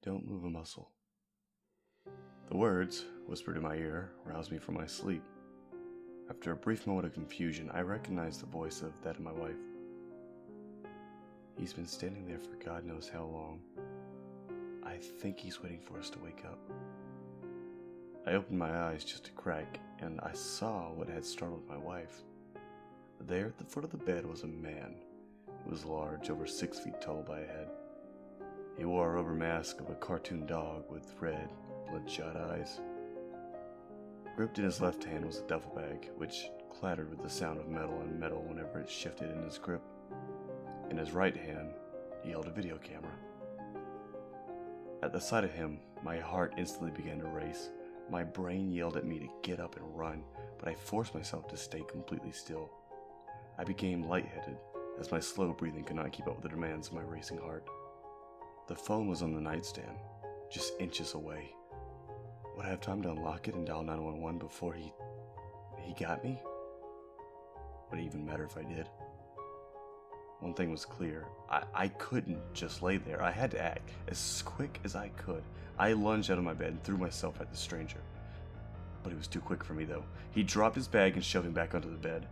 Don't move a muscle. The words, whispered in my ear, roused me from my sleep. After a brief moment of confusion, I recognized the voice of that of my wife. He's been standing there for God knows how long. I think he's waiting for us to wake up. I opened my eyes just a crack, and I saw what had startled my wife. There at the foot of the bed was a man. He was large, over 6 feet tall by a head. He wore a rubber mask of a cartoon dog with red, bloodshot eyes. Gripped in his left hand was a duffel bag, which clattered with the sound of metal on metal whenever it shifted in his grip. In his right hand, he held a video camera. At the sight of him, my heart instantly began to race. My brain yelled at me to get up and run, but I forced myself to stay completely still. I became lightheaded, as my slow breathing could not keep up with the demands of my racing heart. The phone was on the nightstand, just inches away. Would I have time to unlock it and dial 911 before he got me? Would it even matter if I did? One thing was clear. I couldn't just lay there. I had to act. As quick as I could, I lunged out of my bed and threw myself at the stranger. But he was too quick for me, though. He dropped his bag and shoved him back onto the bed.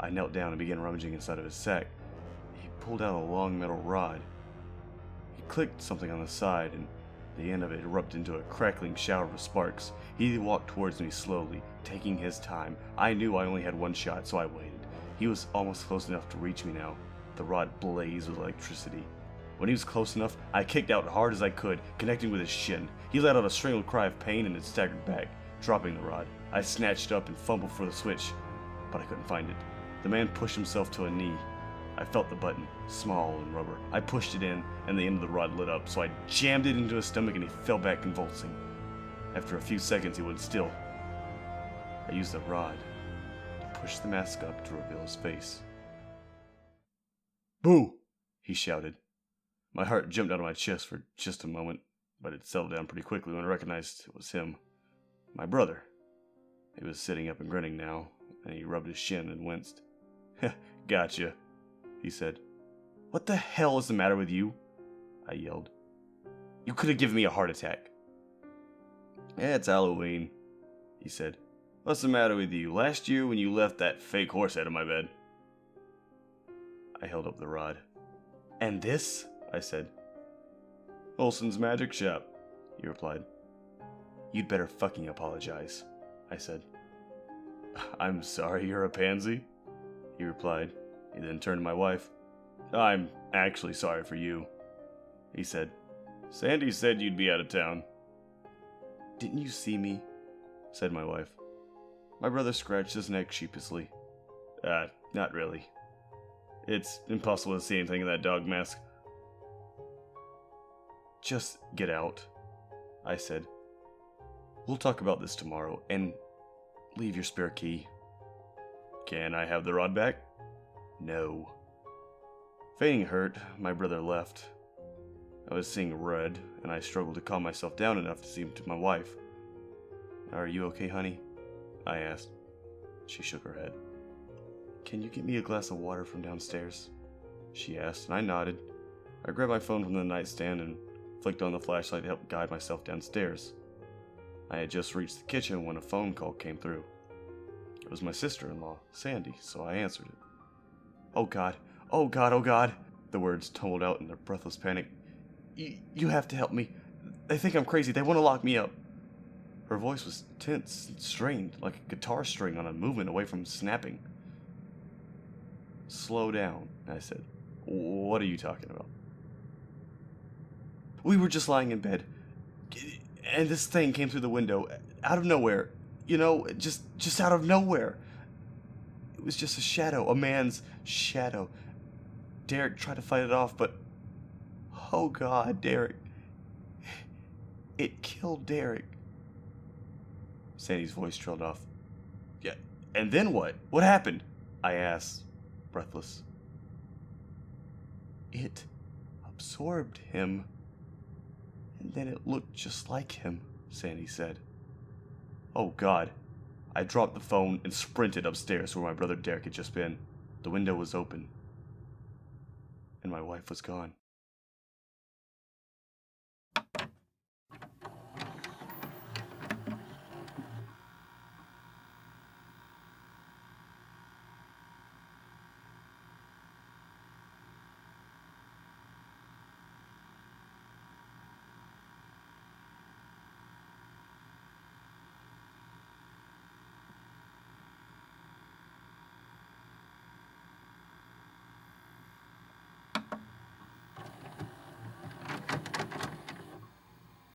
I knelt down and began rummaging inside of his sack. He pulled out a long metal rod. He clicked something on the side, and the end of it erupted into a crackling shower of sparks. He walked towards me slowly, taking his time. I knew I only had one shot, so I waited. He was almost close enough to reach me now. The rod blazed with electricity. When he was close enough, I kicked out hard as I could, connecting with his shin. He let out a strangled cry of pain and it staggered back, dropping the rod. I snatched up and fumbled for the switch, but I couldn't find it. The man pushed himself to a knee. I felt the button, small and rubber. I pushed it in, and the end of the rod lit up, so I jammed it into his stomach and he fell back convulsing. After a few seconds, he wouldn't still. I used the rod to push the mask up to reveal his face. "Boo!" he shouted. My heart jumped out of my chest for just a moment, but it settled down pretty quickly when I recognized it was him. My brother. He was sitting up and grinning now, and he rubbed his shin and winced. "Gotcha," he said. "What the hell is the matter with you?" I yelled. "You could have given me a heart attack." "It's Halloween," he said. "What's the matter with you? Last year when you left that fake horse out of my bed." I held up the rod. "And this?" I said. "Olson's Magic Shop," he replied. "You'd better fucking apologize," I said. "I'm sorry you're a pansy," he replied. He then turned to my wife. "I'm actually sorry for you," he said. "Sandy said you'd be out of town." "Didn't you see me?" said my wife. My brother scratched his neck sheepishly. Not really. It's impossible to see anything in that dog mask." "Just get out," I said. "We'll talk about this tomorrow, and leave your spare key." "Can I have the rod back?" "No." Feigning hurt, my brother left. I was seeing red, and I struggled to calm myself down enough to see to my wife. "Are you okay, honey?" I asked. She shook her head. "Can you get me a glass of water from downstairs?" she asked, and I nodded. I grabbed my phone from the nightstand and flicked on the flashlight to help guide myself downstairs. I had just reached the kitchen when a phone call came through. It was my sister-in-law, Sandy, so I answered it. "Oh God, oh God, oh God," the words tumbled out in a breathless panic. You have to help me. They think I'm crazy. They want to lock me up." Her voice was tense and strained, like a guitar string on a movement away from snapping. "Slow down," I said. "What are you talking about?" "We were just lying in bed, and this thing came through the window, out of nowhere. You know, just out of nowhere. It was just a shadow, a man's shadow. Derek tried to fight it off, but... oh God, Derek. It killed Derek." Sandy's voice trailed off. "Yeah, and then what? What happened?" I asked, breathless. "It absorbed him, and then it looked just like him," Sandy said. Oh God. I dropped the phone and sprinted upstairs where my brother Derek had just been. The window was open, and my wife was gone.